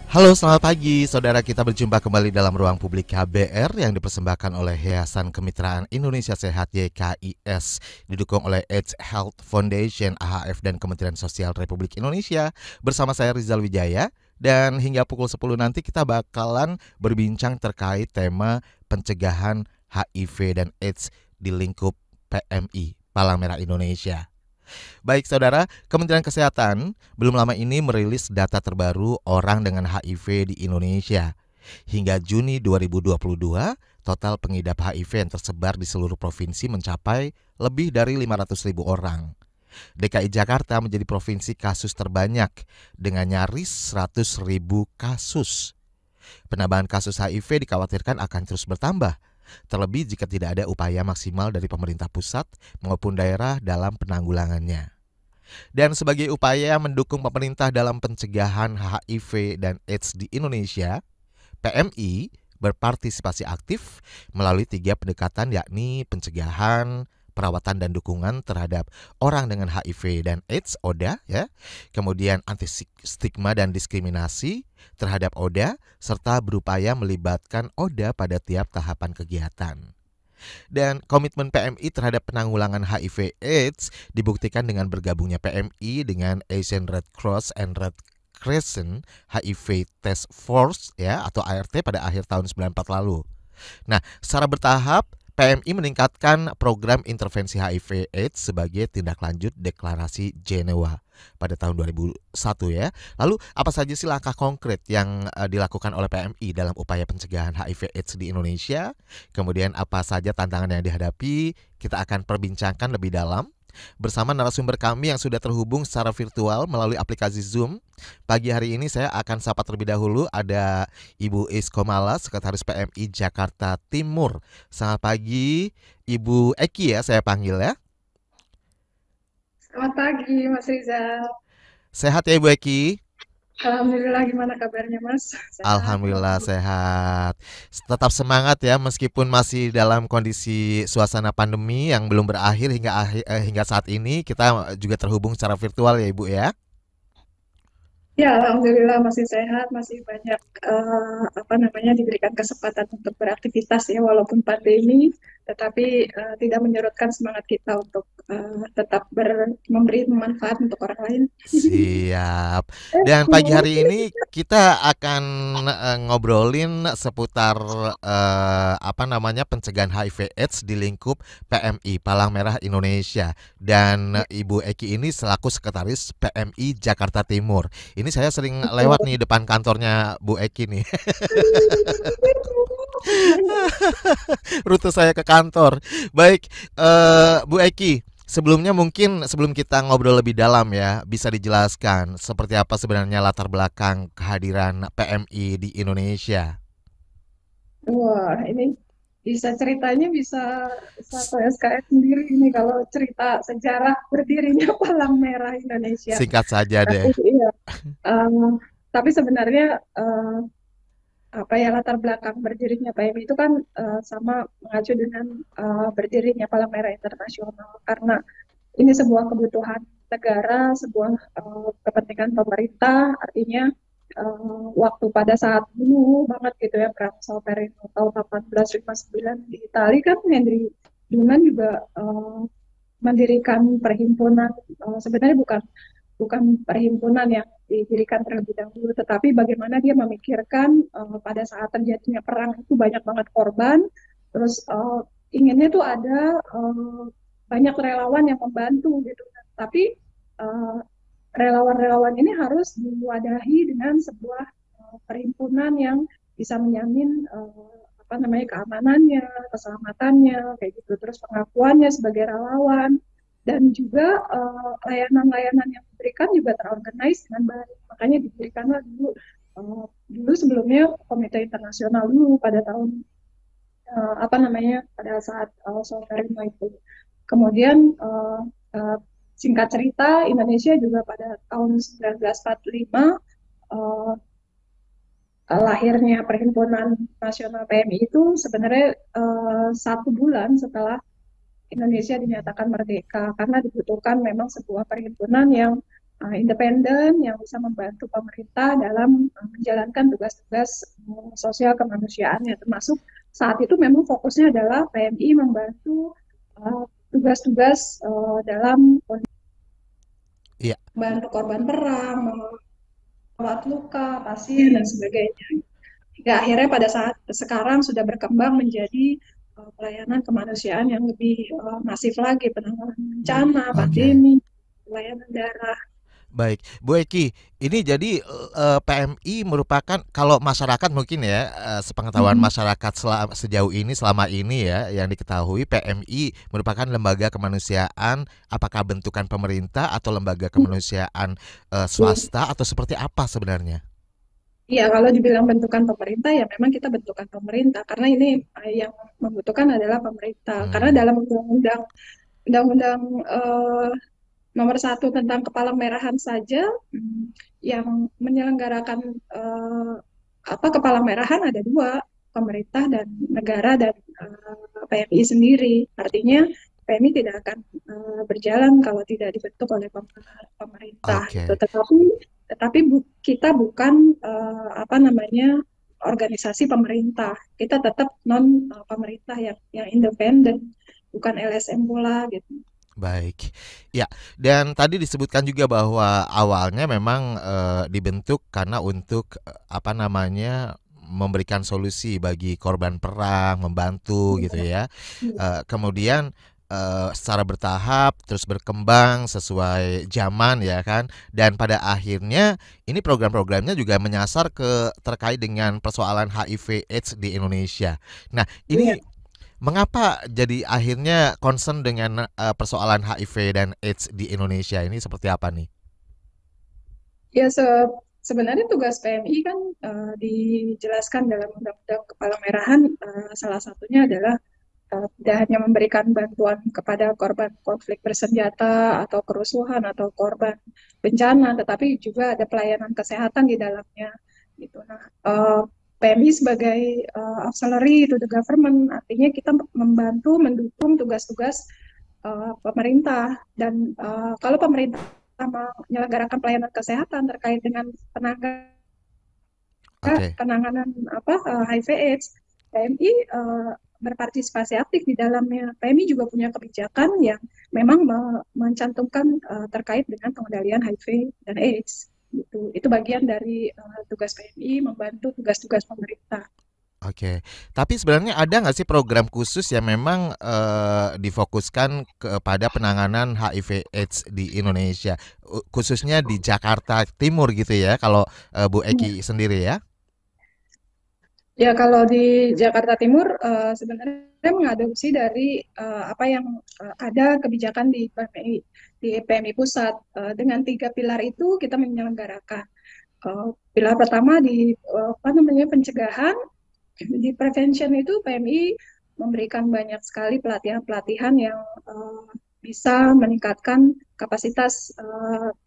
Halo, selamat pagi, saudara. Kita berjumpa kembali dalam ruang publik KBR yang dipersembahkan oleh Yayasan Kemitraan Indonesia Sehat YKIS, didukung oleh AIDS Health Foundation AHF dan Kementerian Sosial Republik Indonesia. Bersama saya Rizal Wijaya, dan hingga pukul 10 nanti kita bakalan berbincang terkait tema pencegahan HIV dan AIDS di lingkup PMI, Palang Merah Indonesia. Baik saudara, Kementerian Kesehatan belum lama ini merilis data terbaru orang dengan HIV di Indonesia. Hingga Juni 2022, total pengidap HIV yang tersebar di seluruh provinsi mencapai lebih dari 500.000 orang. DKI Jakarta menjadi provinsi kasus terbanyak dengan nyaris 100.000 kasus. Penambahan kasus HIV dikhawatirkan akan terus bertambah, terlebih jika tidak ada upaya maksimal dari pemerintah pusat maupun daerah dalam penanggulangannya. Dan sebagai upaya mendukung pemerintah dalam pencegahan HIV dan AIDS di Indonesia, PMI berpartisipasi aktif melalui 3 pendekatan, yakni pencegahan, perawatan dan dukungan terhadap orang dengan HIV dan AIDS (ODA), ya. Kemudian anti stigma dan diskriminasi terhadap ODA, serta berupaya melibatkan ODA pada tiap tahapan kegiatan. Dan komitmen PMI terhadap penanggulangan HIV/AIDS dibuktikan dengan bergabungnya PMI dengan Asian Red Cross and Red Crescent HIV Task Force, ya, atau ART pada akhir tahun 94 lalu. Nah, secara bertahap PMI meningkatkan program intervensi HIV/AIDS sebagai tindak lanjut Deklarasi Jenewa pada tahun 2001, ya. Lalu apa saja sih langkah konkret yang dilakukan oleh PMI dalam upaya pencegahan HIV/AIDS di Indonesia? Kemudian apa saja tantangan yang dihadapi? Kita akan perbincangkan lebih dalam bersama narasumber kami yang sudah terhubung secara virtual melalui aplikasi Zoom. Pagi hari ini saya akan sapa terlebih dahulu, ada Ibu Iskomala, Sekretaris PMI Jakarta Timur. Selamat pagi, Ibu Eki, ya saya panggil, ya. Selamat pagi, Mas Rizal. Sehat ya Ibu Eki? Alhamdulillah, gimana kabarnya, Mas? Sehat, Alhamdulillah Alhamdulillah. sehat. Tetap semangat ya meskipun masih dalam kondisi suasana pandemi yang belum berakhir hingga saat ini. Kita juga terhubung secara virtual ya Ibu, ya. Ya, Alhamdulillah masih sehat, masih banyak apa namanya diberikan kesempatan untuk beraktivitas ya, walaupun pandemi, tetapi tidak menyurutkan semangat kita untuk tetap memberi manfaat untuk orang lain. Siap. Dan pagi hari ini kita akan ngobrolin seputar apa namanya pencegahan HIV/AIDS di lingkup PMI Palang Merah Indonesia. Dan Ibu Eki ini selaku sekretaris PMI Jakarta Timur. Ini saya sering lewat nih depan kantornya Bu Eki nih. Rute saya ke kantor. Baik, Bu Eki. Sebelumnya mungkin sebelum kita ngobrol lebih dalam ya, bisa dijelaskan seperti apa sebenarnya latar belakang kehadiran PMI di Indonesia. Wah, ini ceritanya bisa satu SKS sendiri ini kalau cerita sejarah berdirinya Palang Merah Indonesia. Singkat saja Tapi deh. iya, eh, tapi sebenarnya apa ya latar belakang berdirinya PMI itu kan sama mengacu dengan berdirinya Palang Merah Internasional karena ini sebuah kebutuhan negara, sebuah kepentingan pemerintah, artinya waktu pada saat dulu banget gitu ya perang Solferino tahun 1859 di Italia kan Henry Dunant juga mendirikan perhimpunan, sebenarnya bukan bukan perhimpunan yang didirikan terlebih dahulu, tetapi bagaimana dia memikirkan pada saat terjadinya perang itu banyak banget korban, terus inginnya tuh ada banyak relawan yang membantu gitu. Tapi uh, relawan-relawan ini harus diwadahi dengan sebuah perhimpunan yang bisa menjamin apa namanya keamanannya, keselamatannya, kayak gitu. Terus pengakuannya sebagai relawan dan juga layanan-layanan yang diberikan juga terorganize dengan baik. Makanya diberikanlah dulu sebelumnya Komite Internasional dulu pada tahun apa namanya pada saat Solferino itu. Kemudian uh, singkat cerita Indonesia juga pada tahun 1945 uh, lahirnya Perhimpunan Nasional PMI itu sebenarnya 1 bulan setelah Indonesia dinyatakan merdeka karena dibutuhkan memang sebuah perhimpunan yang independen yang bisa membantu pemerintah dalam menjalankan tugas-tugas sosial kemanusiaannya, termasuk saat itu memang fokusnya adalah PMI membantu tugas-tugas dalam Iya, membantu korban perang, merawat luka, pasien dan sebagainya. Hingga akhirnya pada saat sekarang sudah berkembang menjadi pelayanan kemanusiaan yang lebih masif lagi, penanganan bencana, oke. pandemi, pelayanan darah. Baik, Bu Eki, ini jadi PMI merupakan kalau masyarakat mungkin ya sepengetahuan Mm-mm. masyarakat sejauh ini selama ini ya yang diketahui PMI merupakan lembaga kemanusiaan apakah bentukan pemerintah atau lembaga kemanusiaan swasta atau seperti apa sebenarnya? Iya, kalau dibilang bentukan pemerintah ya memang kita bentukan pemerintah karena ini yang membutuhkan adalah pemerintah. Karena Hmm, dalam undang-undang nomor 1 tentang kepala merahan saja yang menyelenggarakan kepala merahan ada dua, pemerintah dan negara dan PMI sendiri. Artinya PMI tidak akan berjalan kalau tidak dibentuk oleh pemerintah gitu. oke. Tetapi kita bukan organisasi pemerintah. Kita tetap non pemerintah yang independen, bukan LSM pula gitu. Baik. Ya, dan tadi disebutkan juga bahwa awalnya memang dibentuk karena untuk apa namanya memberikan solusi bagi korban perang, membantu gitu ya. Kemudian secara bertahap terus berkembang sesuai zaman ya kan. Dan pada akhirnya ini program-programnya juga menyasar ke terkait dengan persoalan HIV/AIDS di Indonesia. Nah, Iya. ini mengapa jadi akhirnya concern dengan persoalan HIV dan AIDS di Indonesia ini seperti apa nih? Ya, sebenarnya tugas PMI kan dijelaskan dalam Undang-Undang Kepala Merahan, salah satunya adalah tidak hanya memberikan bantuan kepada korban konflik bersenjata atau kerusuhan atau korban bencana, tetapi juga ada pelayanan kesehatan di dalamnya. Gitu. Nah, PMI sebagai auxiliary to the government, artinya kita membantu mendukung tugas-tugas pemerintah dan kalau pemerintah menyelenggarakan pelayanan kesehatan terkait dengan Oke, penanganan HIV/AIDS, PMI berpartisipasi aktif di dalamnya. PMI juga punya kebijakan yang memang mencantumkan terkait dengan pengendalian HIV dan AIDS. Gitu. Itu bagian dari tugas PMI membantu tugas-tugas pemerintah. oke. Tapi sebenarnya ada nggak sih program khusus yang memang difokuskan kepada penanganan HIV/AIDS di Indonesia, khususnya di Jakarta Timur gitu ya? Kalau Bu Eki sendiri ya? Ya, kalau di Jakarta Timur sebenarnya mengadopsi dari apa yang ada kebijakan di PMI pusat. Dengan tiga pilar itu kita menyelenggarakan. Pilar pertama di apa namanya pencegahan, di prevention itu PMI memberikan banyak sekali pelatihan-pelatihan yang bisa meningkatkan kapasitas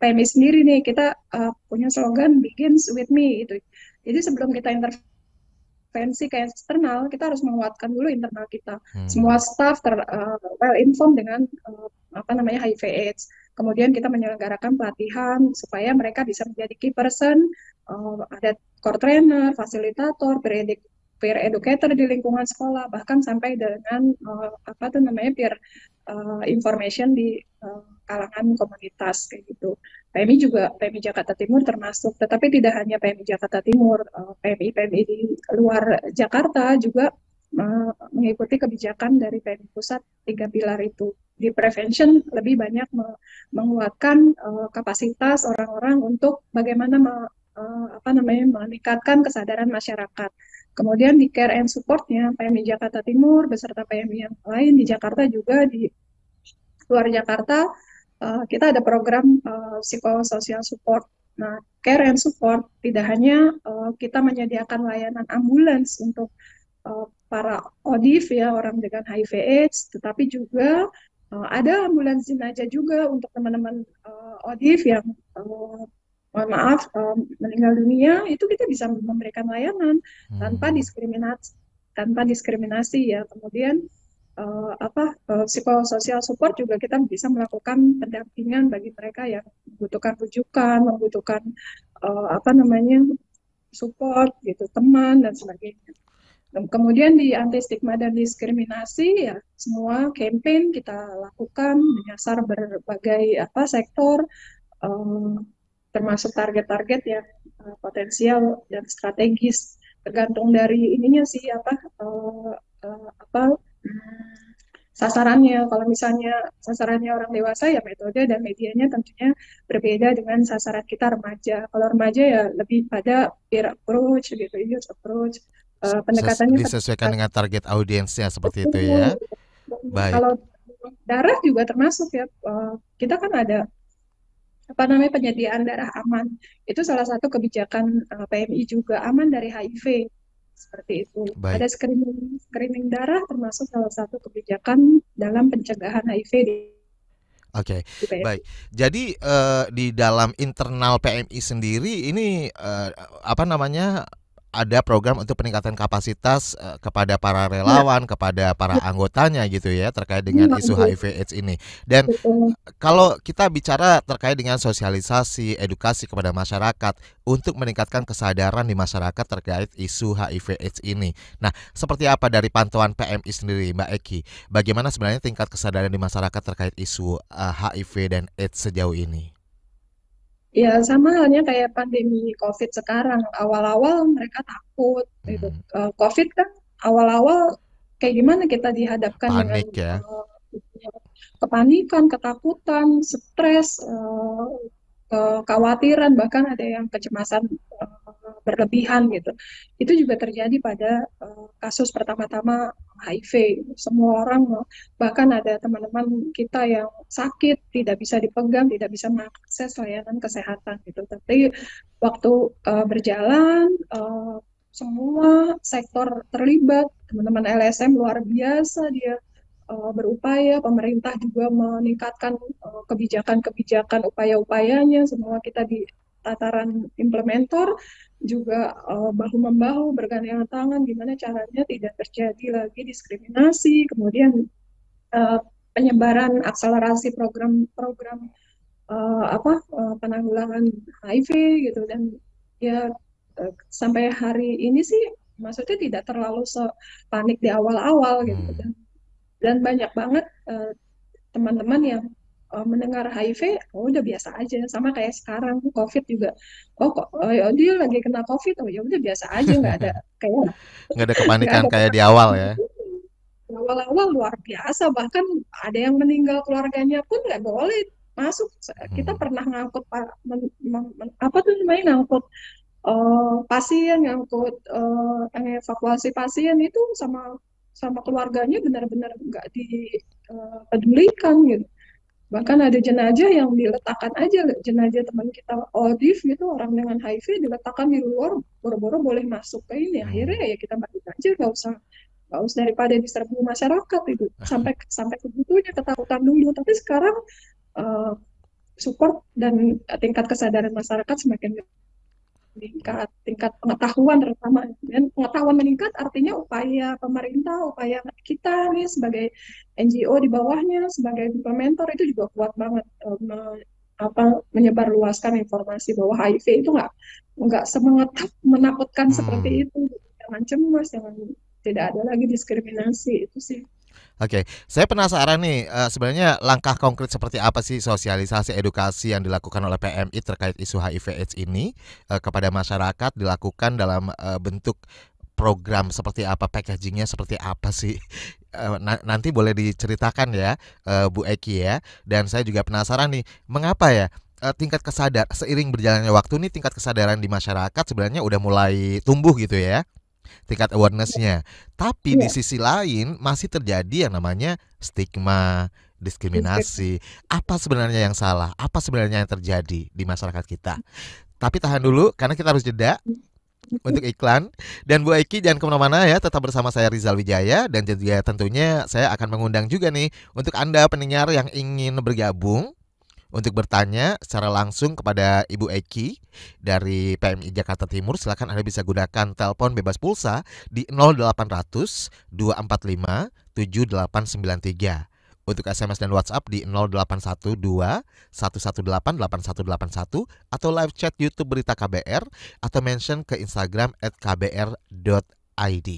PMI sendiri nih. Kita punya slogan begins with me itu. Jadi sebelum kita intervensi ke eksternal, kita harus menguatkan dulu internal kita. Semua Hmm, staff well informed dengan HIV/AIDS. Kemudian kita menyelenggarakan pelatihan supaya mereka bisa menjadi key person, ada core trainer, fasilitator, peer educator di lingkungan sekolah, bahkan sampai dengan peer information di kalangan komunitas kayak gitu. PMI juga, PMI Jakarta Timur termasuk, tetapi tidak hanya PMI Jakarta Timur, PMI di luar Jakarta juga mengikuti kebijakan dari PMI Pusat tiga pilar itu. Di prevention lebih banyak menguatkan kapasitas orang-orang untuk bagaimana meningkatkan kesadaran masyarakat. Kemudian di care and supportnya PMI Jakarta Timur beserta PMI yang lain di Jakarta juga di luar Jakarta kita ada program psikososial support. Nah, care and support tidak hanya kita menyediakan layanan ambulans untuk para ODIF ya orang dengan HIV/AIDS, tetapi juga ada ambulans jenazah juga untuk teman-teman ODIF yang mohon maaf meninggal dunia, itu kita bisa memberikan layanan tanpa hmm, diskriminasi, tanpa diskriminasi ya. Kemudian psikososial support juga kita bisa melakukan pendampingan bagi mereka yang membutuhkan rujukan, membutuhkan apa namanya support gitu, teman dan sebagainya. Dan kemudian di anti stigma dan diskriminasi ya semua campaign kita lakukan menyasar berbagai sektor, eh, termasuk target-target yang potensial dan strategis, tergantung dari ininya sih eh, apa sasarannya. Kalau misalnya sasarannya orang dewasa ya metode dan medianya tentunya berbeda dengan sasaran kita remaja. Kalau remaja ya lebih pada peer approach gitu, youth approach. Pendekatannya Disesuaikan dengan target audiensnya seperti itu betul. ya. Baik. Kalau darah juga termasuk ya, kita kan ada apa namanya penyediaan darah aman. Itu salah satu kebijakan PMI juga, aman dari HIV. Seperti itu. Baik. Ada screening screening darah termasuk salah satu kebijakan dalam pencegahan HIV Oke, di PMI. baik. Jadi di dalam internal PMI sendiri ini apa namanya ada program untuk peningkatan kapasitas kepada para Nah, relawan, kepada para anggotanya gitu ya terkait ini dengan isu lanjut. HIV/AIDS ini. Dan Betul. kalau kita bicara terkait dengan sosialisasi, edukasi kepada masyarakat untuk meningkatkan kesadaran di masyarakat terkait isu HIV/AIDS ini. Nah, seperti apa dari pantauan PMI sendiri, Mbak Eki? Bagaimana sebenarnya tingkat kesadaran di masyarakat terkait isu HIV dan AIDS sejauh ini? Ya, sama halnya kayak pandemi COVID sekarang. Awal-awal mereka takut gitu. Hmm, COVID kan awal-awal kayak gimana kita dihadapkan dengan panik ya. kepanikan, ketakutan, stres, kekhawatiran, bahkan ada yang kecemasan berlebihan gitu. Itu juga terjadi pada kasus pertama-tama HIV. Semua orang, bahkan ada teman-teman kita yang sakit, tidak bisa dipegang, tidak bisa mengakses layanan kesehatan gitu. Tapi waktu berjalan, semua sektor terlibat, teman-teman LSM luar biasa dia berupaya, pemerintah juga meningkatkan kebijakan-kebijakan, upaya-upayanya, semua kita di tataran implementer juga bahu-membahu bergandengan tangan gimana caranya tidak terjadi lagi diskriminasi, kemudian uh, penyebaran akselerasi program-program penanggulangan HIV gitu. Dan ya sampai hari ini sih maksudnya tidak terlalu panik di awal-awal gitu. Hmm. Dan banyak banget teman-teman yang mendengar HIV, oh udah biasa aja, sama kayak sekarang COVID juga, oh kok ya dia lagi kena COVID, oh ya udah biasa aja, nggak ada kayak Nggak ada nggak kepanikan ada kayak di awal ketakutan. ya. Awal-awal luar biasa, bahkan ada yang meninggal keluarganya pun nggak boleh masuk. Kita Hmm. pernah ngangkut apa tuh namanya, ngangkut pasien, ngangkut evakuasi pasien itu sama sama keluarganya benar-benar nggak dipedulikan gitu. Bahkan ada jenazah yang diletakkan aja, jenazah teman kita Odif gitu, orang dengan HIV diletakkan di luar, boro-boro boleh masuk ke ini. Hmm. Akhirnya ya kita balik aja, nggak usah daripada diserbu masyarakat itu, sampai sampai sebetulnya ketakutan dulu. Tapi sekarang uh, support dan tingkat kesadaran masyarakat semakin meningkat, tingkat pengetahuan terutama. Dan pengetahuan meningkat artinya upaya pemerintah, upaya kita nih sebagai NGO di bawahnya, sebagai implementer itu juga kuat banget menyebarluaskan informasi bahwa HIV itu nggak semengetap menakutkan Hmm. seperti itu. Jangan cemas, jangan, tidak ada lagi diskriminasi itu sih. Oke, saya penasaran nih, sebenarnya langkah konkret seperti apa sih sosialisasi edukasi yang dilakukan oleh PMI terkait isu HIV/AIDS ini kepada masyarakat dilakukan dalam bentuk program seperti apa, packagingnya seperti apa sih? Nanti boleh diceritakan ya, Bu Eki ya. Dan saya juga penasaran nih, mengapa ya tingkat seiring berjalannya waktu nih tingkat kesadaran di masyarakat sebenarnya udah mulai tumbuh gitu ya tingkat awarenessnya. Tapi di Iya, sisi lain masih terjadi yang namanya stigma, diskriminasi. diskriminasi. Apa sebenarnya yang salah? Apa sebenarnya yang terjadi di masyarakat kita? Tapi tahan dulu karena kita harus jeda untuk iklan. Dan Bu Eki jangan kemana-mana ya, tetap bersama saya Rizal Wijaya. Dan juga tentunya saya akan mengundang juga nih untuk Anda pendengar yang ingin bergabung untuk bertanya secara langsung kepada Ibu Eki dari PMI Jakarta Timur, silakan Anda bisa gunakan telepon bebas pulsa di 0800 245 7893. Untuk SMS dan WhatsApp di 0812 118 8181 atau live chat YouTube Berita KBR atau mention ke Instagram @kbr.id.